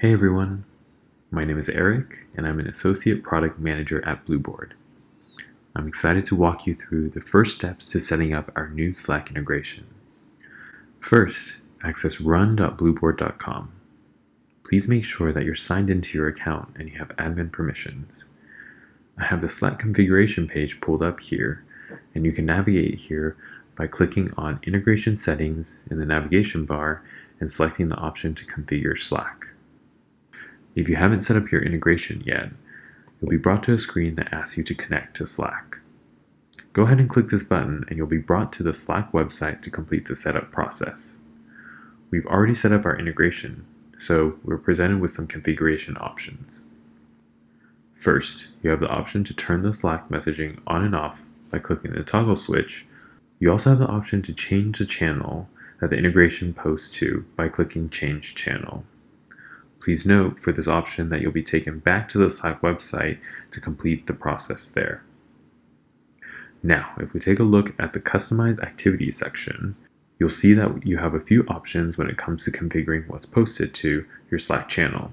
Hey everyone, my name is Eric and I'm an Associate Product Manager at Blueboard. I'm excited to walk you through the first steps to setting up our new Slack integration. First, access run.blueboard.com. Please make sure that you're signed into your account and you have admin permissions. I have the Slack configuration page pulled up here, and you can navigate here by clicking on Integration Settings in the navigation bar and selecting the option to configure Slack. If you haven't set up your integration yet, you'll be brought to a screen that asks you to connect to Slack. Go ahead and click this button and you'll be brought to the Slack website to complete the setup process. We've already set up our integration, so we're presented with some configuration options. First, you have the option to turn the Slack messaging on and off by clicking the toggle switch. You also have the option to change the channel that the integration posts to by clicking Change Channel. Please note for this option that you'll be taken back to the Slack website to complete the process there. Now, if we take a look at the Customize Activities section, you'll see that you have a few options when it comes to configuring what's posted to your Slack channel.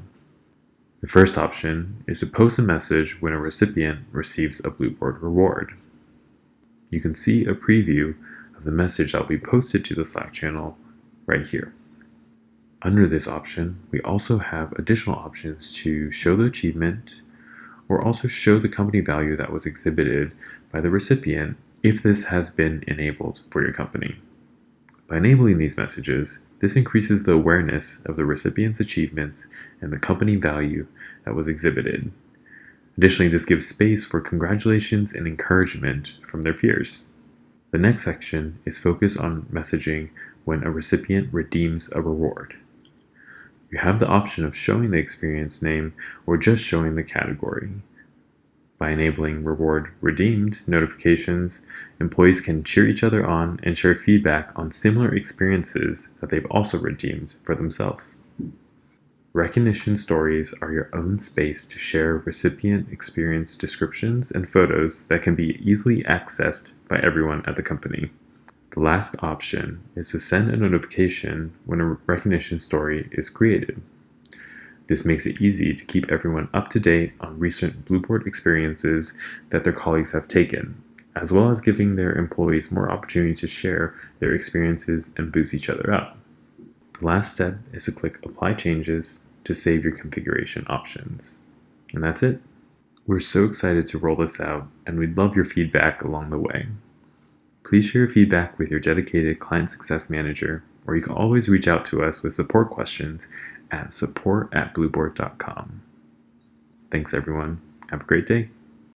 The first option is to post a message when a recipient receives a Blueboard reward. You can see a preview of the message that will be posted to the Slack channel right here. Under this option, we also have additional options to show the achievement or also show the company value that was exhibited by the recipient if this has been enabled for your company. By enabling these messages, this increases the awareness of the recipient's achievements and the company value that was exhibited. Additionally, this gives space for congratulations and encouragement from their peers. The next section is focused on messaging when a recipient redeems a reward. You have the option of showing the experience name or just showing the category. By enabling reward redeemed notifications, employees can cheer each other on and share feedback on similar experiences that they've also redeemed for themselves. Recognition stories are your own space to share recipient experience descriptions and photos that can be easily accessed by everyone at the company. The last option is to send a notification when a recognition story is created. This makes it easy to keep everyone up to date on recent Blueboard experiences that their colleagues have taken, as well as giving their employees more opportunity to share their experiences and boost each other up. The last step is to click Apply Changes to save your configuration options. And that's it. We're so excited to roll this out, and we'd love your feedback along the way. Please share your feedback with your dedicated client success manager, or you can always reach out to us with support questions at support@blueboard.com. Thanks everyone. Have a great day.